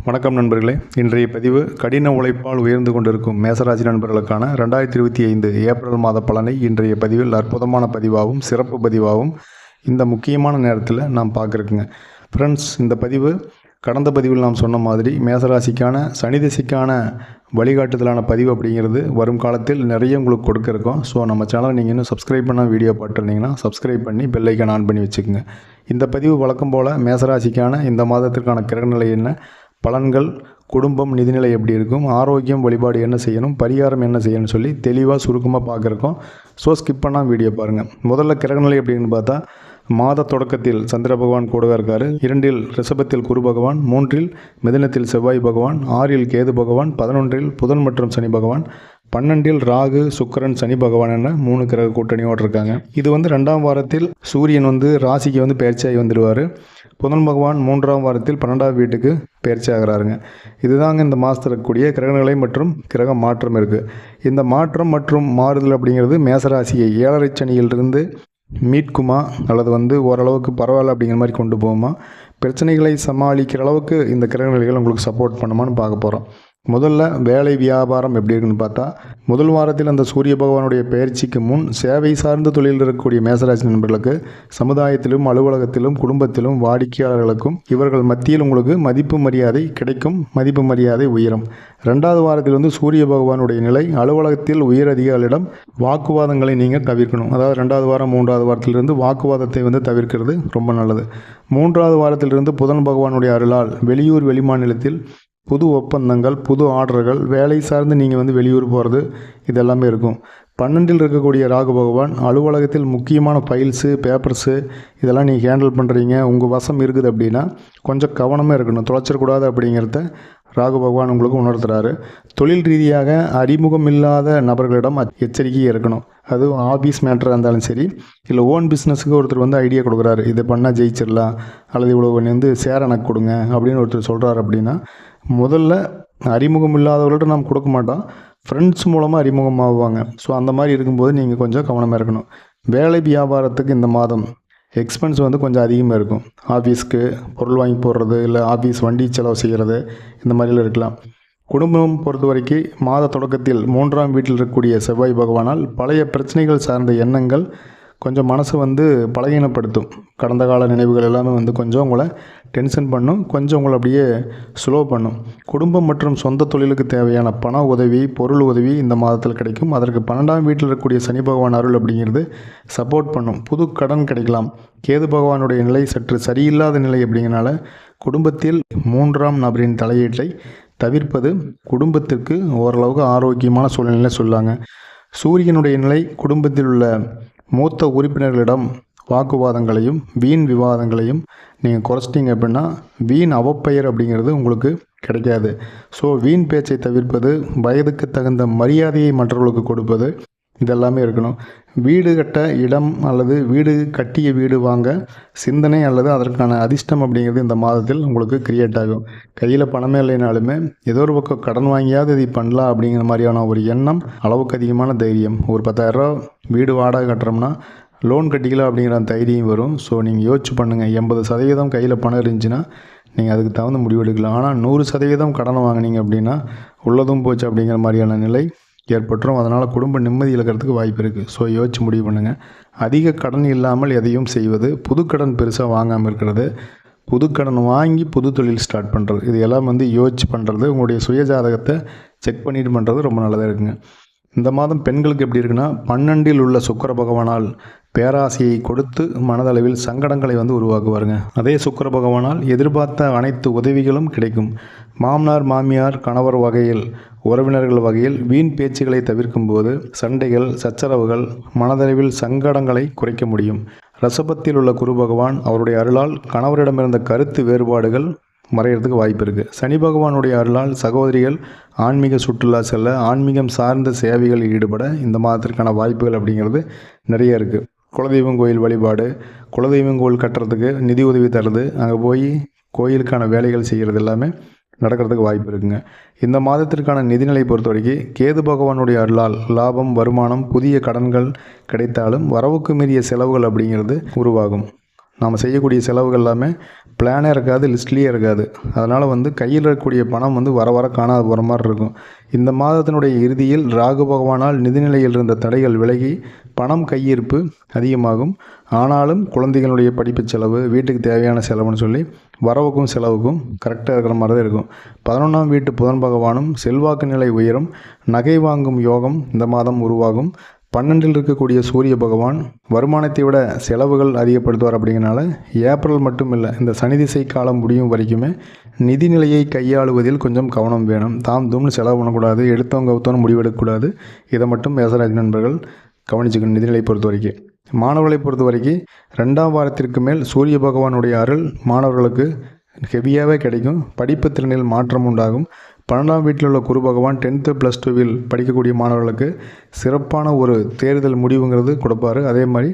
வணக்கம் நண்பர்களே. இன்றைய பதிவு கடின உழைப்பால் உயர்ந்து கொண்டிருக்கும் மேசராசி நண்பர்களுக்கான 2025 ஏப்ரல் மாத பலனை இன்றைய பதிவில் அற்புதமான பதிவாகவும் சிறப்பு பதிவாகவும் இந்த முக்கியமான நேரத்தில் நாம் பார்க்குறோங்க. ஃப்ரெண்ட்ஸ், இந்த பதிவு கடந்த பதிவில் நாம் சொன்ன மாதிரி மேசராசிக்கான சனி திசைக்கான வழிகாட்டுதலான பதிவு அப்படிங்கிறது வரும் காலத்தில் நிறைய உங்களுக்கு கொடுக்க இருக்கோம். ஸோ நம்ம சேனலை நீங்கள் இன்னும் சப்ஸ்கிரைப் பண்ணால் வீடியோ பார்த்துருந்தீங்கன்னா சப்ஸ்கிரைப் பண்ணி பெல் ஐக்கான் ஆன் பண்ணி வச்சுக்கோங்க. இந்த பதிவு வழக்கம் போல் மேசராசிக்கான இந்த மாதத்திற்கான கிரகநிலை என்ன, பலன்கள், குடும்பம், நிதிநிலை எப்படி இருக்கும், ஆரோக்கியம், வழிபாடு என்ன செய்யணும், பரிகாரம் என்ன செய்யணும்னு சொல்லி தெளிவாக சுருக்கமாக பார்க்குறோம். ஸோ ஸ்கிப் பண்ணால் வீடியோ பாருங்கள். முதல்ல கிரகநிலை அப்படின்னு பார்த்தா, மாத தொடக்கத்தில் சந்திர பகவான் கூடவே இருக்கார். 2 ரிஷபத்தில் குரு பகவான், 3 மிதுனத்தில் செவ்வாய் பகவான், 6 கேது பகவான், 11 புதன் மற்றும் சனி பகவான், 12 ராகு, சுக்கிரன், சனி பகவான் என 3 கிரக கூட்டணியோடு இருக்காங்க. இது 2ஆம் வாரத்தில் சூரியன் ராசிக்கு பயிற்சியாகி வந்துடுவார். புதன் பகவான் 3ஆம் வாரத்தில் 12ஆம் வீட்டுக்கு பயிற்சி ஆகிறாருங்க. இதுதாங்க இந்த மாதத்தில் இருக்கக்கூடிய கிரகநிலை மற்றும் கிரக மாற்றம் இருக்குது. இந்த மாற்றம் மற்றும் மாறுதல் அப்படிங்கிறது மேசராசியை 7.5 சனியிலிருந்து மீட்குமா அல்லது ஓரளவுக்கு பரவாயில்ல அப்படிங்கிற மாதிரி கொண்டு போகுமா, பிரச்சனைகளை சமாளிக்கிற அளவுக்கு இந்த கிரகநிலைகள் உங்களுக்கு சப்போர்ட் பண்ணுமான்னு பார்க்க போகிறோம். முதல்ல வேலை வியாபாரம் எப்படி இருக்குன்னு பார்த்தா, முதல் வாரத்தில் அந்த சூரிய பகவானுடைய பயிற்சிக்கு முன் சேவை சார்ந்த தொழிலில் இருக்கக்கூடிய மேசராசி நண்பர்களுக்கு சமுதாயத்திலும் அலுவலகத்திலும் குடும்பத்திலும் வாடிக்கையாளர்களுக்கும் இவர்கள் மத்தியில் உங்களுக்கு மதிப்பு மரியாதை கிடைக்கும், மதிப்பு மரியாதை உயரும். 2வது வாரத்தில் சூரிய பகவானுடைய நிலை அலுவலகத்தில் உயர் அதிகாரிகளிடம் வாக்குவாதங்களை நீங்கள் தவிர்க்கணும். அதாவது 2வது வாரம் 3வது வாரத்திலிருந்து வாக்குவாதத்தை தவிர்க்கிறது ரொம்ப நல்லது. 3வது வாரத்திலிருந்து புதன் பகவானுடைய அருளால் வெளியூர் வெளிமாநிலத்தில் புது ஒப்பந்தங்கள், புது ஆர்டர்கள், வேலை சார்ந்து நீங்கள் வெளியூர் போகிறது இதெல்லாமே இருக்கும். 12 இருக்கக்கூடிய ராகு பகவான் அலுவலகத்தில் முக்கியமான ஃபைல்ஸு, பேப்பர்ஸு இதெல்லாம் நீங்கள் ஹேண்டில் பண்ணுறீங்க, உங்கள் வசம் இருக்குது அப்படின்னா கொஞ்சம் கவனமாக இருக்கணும், தொலைச்சிடக்கூடாது அப்படிங்கிறத ராகு பகவான் உங்களுக்கு உணர்த்துறாரு. தொழில் ரீதியாக அறிமுகம் இல்லாத நபர்களிடம் எச்சரிக்கையாக இருக்கணும். அது ஆஃபீஸ் மேட்டராக இருந்தாலும் சரி, இல்லை ஓன் பிஸ்னஸுக்கு ஒருத்தர் ஐடியா கொடுக்குறாரு, இதை பண்ணால் ஜெயிச்சிடலாம் அல்லது இவ்வளோ ஷேர் எனக்கு கொடுங்க அப்படின்னு ஒருத்தர் சொல்கிறார் அப்படின்னா, முதல்ல அறிமுகம் இல்லாதவர்கள்ட்ட நாம் கொடுக்க மாட்டோம், ஃப்ரெண்ட்ஸ் மூலமாக அறிமுகமாகுவாங்க. ஸோ அந்த மாதிரி இருக்கும்போது நீங்கள் கொஞ்சம் கவனமாக இருக்கணும். வேலை வியாபாரத்துக்கு இந்த மாதம் எக்ஸ்பென்ஸ் கொஞ்சம் அதிகமாக இருக்கும். ஆஃபீஸ்க்கு பொருள் வாங்கி போடுறது, இல்லை ஆஃபீஸ் வண்டி செலவு செய்கிறது, இந்த மாதிரிலாம் இருக்கலாம். குடும்பம் பொறுத்த வரைக்கும் மாத தொடக்கத்தில் 3ஆம் வீட்டில் இருக்கக்கூடிய செவ்வாய் பகவானால் பழைய பிரச்சனைகள் சார்ந்த எண்ணங்கள் கொஞ்சம் மனசை பலகீனப்படுத்தும். கடந்த கால நினைவுகள் எல்லாமே கொஞ்சம் உங்களை டென்ஷன் பண்ணும், கொஞ்சம் உங்களை அப்படியே ஸ்லோ பண்ணும். குடும்பம் மற்றும் சொந்த தொழிலுக்கு தேவையான பண உதவி, பொருள் உதவி இந்த மாதத்தில் கிடைக்கும். அதற்கு 12ஆம் வீட்டில் இருக்கக்கூடிய சனி பகவான் அருள் அப்படிங்கிறது சப்போர்ட் பண்ணும். புது கடன் கிடைக்கலாம். கேது பகவானுடைய நிலை சற்று சரியில்லாத நிலை அப்படிங்கிறனால குடும்பத்தில் 3ஆம் நபரின் தலையீட்டை தவிர்ப்பது குடும்பத்திற்கு ஓரளவுக்கு ஆரோக்கியமான சூழ்நிலை சொல்லாங்க. சூரியனுடைய நிலை குடும்பத்தில் உள்ள மூத்த உறுப்பினர்களிடம் வாக்குவாதங்களையும் வீண் விவாதங்களையும் நீங்கள் குறைச்சிட்டிங்க அப்படின்னா வீண் அவப்பெயர் அப்படிங்கிறது உங்களுக்கு கிடைக்காது. ஸோ வீண் பேச்சை தவிர்ப்பது, வயதுக்கு தகுந்த மரியாதையை மற்றவர்களுக்கு கொடுப்பது இதெல்லாமே இருக்கணும். வீடு கட்ட இடம் அல்லது வீடு கட்டிய வீடு வாங்க சிந்தனை அல்லது அதற்கான அதிர்ஷ்டம் அப்படிங்கிறது இந்த மாதத்தில் உங்களுக்கு கிரியேட் ஆகும். கையில் பணமே இல்லைனாலுமே ஏதோ ஒரு பக்கம் கடன் வாங்கியாவது இது பண்ணலாம் அப்படிங்கிற மாதிரியான ஒரு எண்ணம், அளவுக்கு அதிகமான தைரியம். ஒரு 10,000 ரூபா வீடு வாடகை கட்டுறோம்னா லோன் கட்டிக்கலாம் அப்படிங்கிற தைரியம் வரும். ஸோ நீங்கள் யோசிச்சு பண்ணுங்கள். 80% கையில் பணம் இருந்துச்சுன்னா நீங்கள் அதுக்கு தகுந்த முடிவு எடுக்கலாம். ஆனால் 100% கடன் வாங்கினீங்க அப்படின்னா உள்ளதும் போச்சு அப்படிங்கிற மாதிரியான நிலை ஏற்பட்டுரும். அதனால் குடும்ப நிம்மதி இழக்கிறதுக்கு வாய்ப்பு இருக்குது. ஸோ யோசிச்சு முடிவு பண்ணுங்கள். அதிக கடன் இல்லாமல் எதையும் செய்வது, புது கடன் பெருசாக வாங்காமல் இருக்கிறது, புது கடன் வாங்கி புது தொழில் ஸ்டார்ட் பண்ணுறது, இது எல்லாம் யோசிச்சு பண்ணுறது, உங்களுடைய சுயஜாதகத்தை செக் பண்ணிட்டு பண்ணுறது ரொம்ப நல்லதாக இருக்குங்க. இந்த மாதம் பெண்களுக்கு எப்படி இருக்குன்னா, 12 உள்ள சுக்கிர பகவானால் பேராசையை கொடுத்து மனதளவில் சங்கடங்களை உருவாக்குவாருங்க. அதே சுக்கிர பகவானால் எதிர்பார்த்த அனைத்து உதவிகளும் கிடைக்கும். மாமனார், மாமியார், கணவர் வகையில், உறவினர்கள் வகையில் வீண் பேச்சுகளை தவிர்க்கும் போது சண்டைகள், சச்சரவுகள், மனதளவில் சங்கடங்களை குறைக்க முடியும். ரிஷபத்தில் உள்ள குரு பகவான் அவருடைய அருளால் கணவரிடமிருந்த கருத்து வேறுபாடுகள் மறைகிறதுக்கு வாய்ப்பு இருக்குது. சனி பகவானுடைய அருளால் சகோதரிகள் ஆன்மீக சுற்றுலா செல்ல, ஆன்மீகம் சார்ந்த சேவைகளில் ஈடுபட இந்த மாதத்திற்கான வாய்ப்புகள் அப்படிங்கிறது நிறைய இருக்குது. குலதெய்வம் கோயில் வழிபாடு, குலதெய்வம் கோயில் கட்டுறதுக்கு நிதி உதவி தருது, அங்கே போய் கோயிலுக்கான வேலைகள் செய்கிறது எல்லாமே நடக்கிறதுக்கு வாய்ப்பு இருக்குங்க. இந்த மாதத்திற்கான நிதிநிலை பொறுத்த வரைக்கும் கேது பகவானுடைய அருளால் லாபம், வருமானம், புதிய கடன்கள் கிடைத்தாலும் வரவுக்கு மீறிய செலவுகள் அப்படிங்கிறது உருவாகும். நாம் செய்யக்கூடிய செலவுகள் எல்லாமே பிளானே இருக்காது, லிஸ்ட்லேயே இருக்காது. அதனால் வந்து கையில் இருக்கக்கூடிய பணம் வந்து வர வர காணாத போகிற மாதிரி இருக்கும். இந்த மாதத்தினுடைய இறுதியில் ராகு பகவானால் நிதிநிலையில் இருந்த தடைகள் விலகி பணம் கையிருப்பு அதிகமாகும். ஆனாலும் குழந்தைகளுடைய படிப்பு செலவு, வீட்டுக்கு தேவையான செலவுன்னு சொல்லி வரவுக்கும் செலவுக்கும் கரெக்டாக இருக்கிற மாதிரி தான் இருக்கும். 11ஆம் வீட்டு புதன் பகவானும் செல்வாக்கு நிலை உயரும். நகை வாங்கும் யோகம் இந்த மாதம் உருவாகும். 12இல் இருக்கக்கூடிய சூரிய பகவான் வருமானத்தை விட செலவுகள் அதிகப்படுத்துவார். அப்படிங்கிறனால ஏப்ரல் மட்டும் இல்லை, இந்த சனி திசை காலம் முடியும் வரைக்குமே நிதிநிலையை கையாளுவதில் கொஞ்சம் கவனம் வேணும். தாம் தூம்னு செலவு பண்ணக்கூடாது, எடுத்தவங்க கவுத்தவங்க முடிவெடுக்கக்கூடாது. இதை மட்டும் மேசராசி நண்பர்கள் கவனிச்சுக்கணும். நிதிநிலை பொறுத்த வரைக்கும், மாணவர்களை பொறுத்த வரைக்கும் 2ஆம் வாரத்திற்கு மேல் சூரிய பகவானுடைய அருள் மாணவர்களுக்கு ஹெவியாகவே கிடைக்கும். படிப்பு திறனில் மாற்றம் உண்டாகும். 12ஆம் வீட்டில் உள்ள குரு பகவான் 10th + 2ல் படிக்கக்கூடிய மாணவர்களுக்கு சிறப்பான ஒரு தேர்தல் முடிவுங்கிறது கொடுப்பாரு. அதே மாதிரி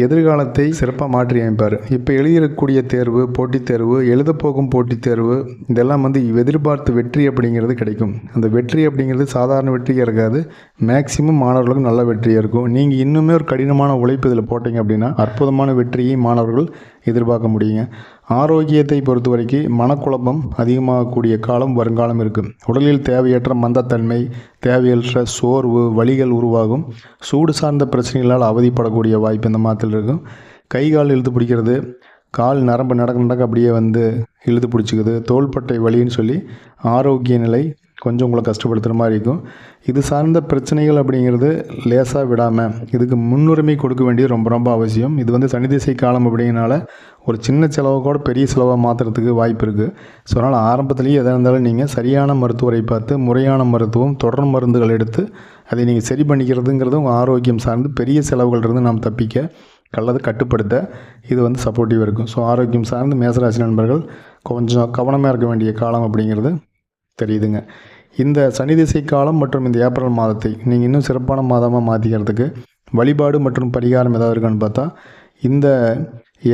எதிர்காலத்தை சிறப்பாக மாற்றி அமைப்பார். இப்போ எழுதியிருக்கக்கூடிய தேர்வு, போட்டித் தேர்வு, எழுதப்போகும் போட்டித் தேர்வு, இதெல்லாம் வந்து எதிர்பார்த்து வெற்றி அப்படிங்கிறது கிடைக்கும். அந்த வெற்றி அப்படிங்கிறது சாதாரண வெற்றியாக இருக்காது, மேக்சிமம் மாணவர்களுக்கு நல்ல வெற்றியாக இருக்கும். நீங்கள் இன்னுமே ஒரு கடினமான உழைப்பு இதில் போட்டிங்க அப்படின்னா அற்புதமான வெற்றியை மாணவர்கள் எதிர்பார்க்க முடியுங்க. ஆரோக்கியத்தை பொறுத்த வரைக்கும் மனக்குழப்பம் அதிகமாகக்கூடிய காலம் வருங்காலம் இருக்குது. உடலில் தேவையற்ற மந்தத்தன்மை, தேவையற்ற சோர்வு, வலிகள் உருவாகும். சூடு சார்ந்த பிரச்சனைகளால் அவதிப்படக்கூடிய வாய்ப்பு இந்த மாதத்தில் இருக்கும். கை கால் இழுத்து பிடிக்கிறது, கால் நரம்பு நடக்க அப்படியே வந்து இழுத்து பிடிச்சிக்குது, தோள்பட்டை வலின்னு சொல்லி ஆரோக்கிய நிலை கொஞ்சம் உங்களை கஷ்டப்படுத்துகிற மாதிரி இருக்கும். இது சார்ந்த பிரச்சனைகள் அப்படிங்கிறது லேசாக விடாமல் இதுக்கு முன்னுரிமை கொடுக்க வேண்டியது ரொம்ப ரொம்ப அவசியம். இது வந்து சனி திசை காலம் அப்படிங்கிறனால ஒரு சின்ன செலவை கூட பெரிய செலவாக மாற்றுறதுக்கு வாய்ப்பு இருக்குது. ஸோ அதனால் ஆரம்பத்துலேயே எதாக இருந்தாலும் நீங்கள் சரியான மருத்துவரை பார்த்து முறையான மருத்துவம், தொடர் மருந்துகள் எடுத்து அதை நீங்கள் சரி பண்ணிக்கிறதுங்கிறது உங்கள் ஆரோக்கியம் சார்ந்து பெரிய செலவுகள் இருந்து நாம் தப்பிக்க அல்லது கட்டுப்படுத்த இது வந்து சப்போர்ட்டிவாக இருக்கும். ஸோ ஆரோக்கியம் சார்ந்து மேசராசி நண்பர்கள் கொஞ்சம் கவனமாக இருக்க வேண்டிய காலம் அப்படிங்கிறது தெரியுதுங்க. இந்த சனி திசை காலம் மற்றும் இந்த ஏப்ரல் மாதத்தை நீங்கள் இன்னும் சிறப்பான மாதமாக மாற்றிக்கிறதுக்கு வழிபாடு மற்றும் பரிகாரம் ஏதாவது இருக்கான்னு பார்த்தா, இந்த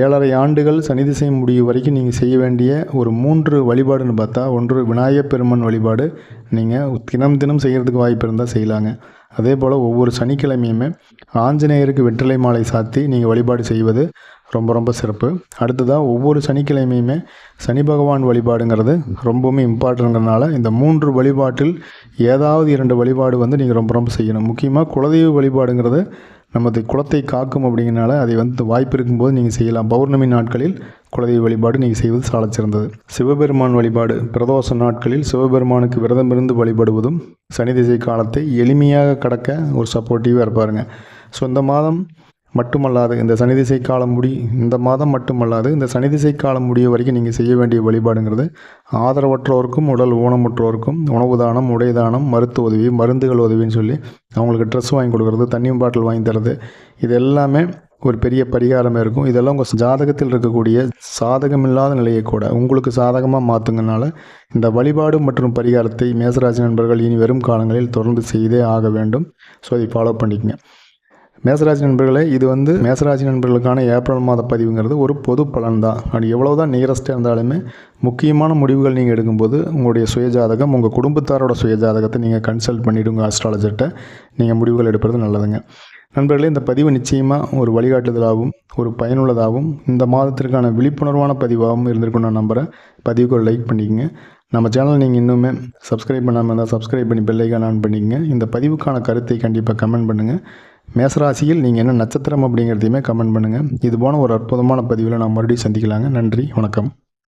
7.5 ஆண்டுகள் சனி திசை முடிவு வரைக்கும் நீங்கள் செய்ய வேண்டிய ஒரு 3 வழிபாடுன்னு பார்த்தா, ஒன்று விநாயகப் பெருமான் வழிபாடு நீங்கள் தினம் செய்கிறதுக்கு வாய்ப்பு இருந்தால் செய்யலாங்க. அதே போல் ஒவ்வொரு சனிக்கிழமையுமே ஆஞ்சநேயருக்கு வெற்றிலை மாலை சாத்தி நீங்கள் வழிபாடு செய்வது ரொம்ப ரொம்ப சிறப்பு. அடுத்ததாக ஒவ்வொரு சனிக்கிழமையுமே சனி பகவான் வழிபாடுங்கிறது ரொம்பவுமே இம்பார்ட்டன்ட்ங்கிறதுனால இந்த 3 வழிபாட்டில் ஏதாவது 2 வழிபாடு வந்து நீங்கள் ரொம்ப ரொம்ப செய்யணும். முக்கியமாக குலதெய்வ வழிபாடுங்கிறது நமது குலத்தை காக்கும் அப்படிங்கிறனால அதை வந்து வாய்ப்பு இருக்கும்போது நீங்கள் செய்யலாம். பௌர்ணமி நாட்களில் குலதெய்வ வழிபாடு நீங்கள் செய்வது சாலச் சிறந்தது. சிவபெருமான் வழிபாடு பிரதோஷ நாட்களில் சிவபெருமானுக்கு விரதமிருந்து வழிபடுவதும் சனி திசை காலத்தை எளிமையாக கடக்க ஒரு சப்போர்ட்டிவாக இருப்பாருங்க. ஸோ இந்த மாதம் மட்டுமல்லாது இந்த சனி திசை காலம் இந்த மாதம் மட்டுமல்லாது இந்த சனி திசை காலம் முடிய வரைக்கும் நீங்கள் செய்ய வேண்டிய வழிபாடுங்கிறது ஆதரவற்றோருக்கும் உடல் ஊனமுற்றோருக்கும் உணவு தானம், உடை தானம், மருத்துவ உதவி, மருந்துகள் உதவின்னு சொல்லி அவங்களுக்கு ட்ரெஸ் வாங்கி கொடுக்குறது, தண்ணி பாட்டில் வாங்கி தரது, இது எல்லாமே ஒரு பெரிய பரிகாரமே இருக்கும். இதெல்லாம் உங்கள் ஜாதகத்தில் இருக்கக்கூடிய சாதகமில்லாத நிலையை கூட உங்களுக்கு சாதகமாக மாற்றுங்கனால இந்த வழிபாடு மற்றும் பரிகாரத்தை மேசராசி நண்பர்கள் இனி வரும் காலங்களில் தொடர்ந்து செய்தே ஆக வேண்டும். ஸோ அதை ஃபாலோ பண்ணிக்கங்க. மேசராசி நண்பர்களே, இது வந்து மேசராசி நண்பர்களுக்கான ஏப்ரல் மாத பதிவுங்கிறது ஒரு பொது பலன் தான். அது எவ்வளோ தான் நியரஸ்ட்டாக இருந்தாலுமே முக்கியமான முடிவுகள் நீங்கள் எடுக்கும்போது உங்களுடைய சுயஜாதகம், உங்கள் குடும்பத்தாரோட சுயஜாதகத்தை நீங்கள் கன்சல்ட் பண்ணிவிடுங்க. ஆஸ்ட்ராலஜர்கிட்ட நீங்கள் முடிவுகள் எடுப்பது நல்லதுங்க. நண்பர்களே, இந்த பதிவு நிச்சயமாக ஒரு வழிகாட்டுதலாகவும் ஒரு பயனுள்ளதாகவும் இந்த மாதத்திற்கான விழிப்புணர்வான பதிவாகவும் இருந்திருக்கும் நான் நம்புகிறேன். பதிவுக்கு ஒரு லைக் பண்ணிக்கங்க. நம்ம சேனல் நீங்கள் இன்னுமே சப்ஸ்கிரைப் பண்ணாமல் இருந்தால் சப்ஸ்கிரைப் பண்ணி பெல் ஐகான் ஆன் பண்ணிக்கங்க. இந்த பதிவுக்கான கருத்தை கண்டிப்பாக கமெண்ட் பண்ணுங்கள். மேசராசியில் நீங்கள் என்ன நட்சத்திரம் அப்படிங்கிறதையுமே கமெண்ட் பண்ணுங்கள். இது போன ஒரு அற்புதமான பதிவில் நான் மறுபடியும் சந்திக்கலாங்க. நன்றி, வணக்கம்.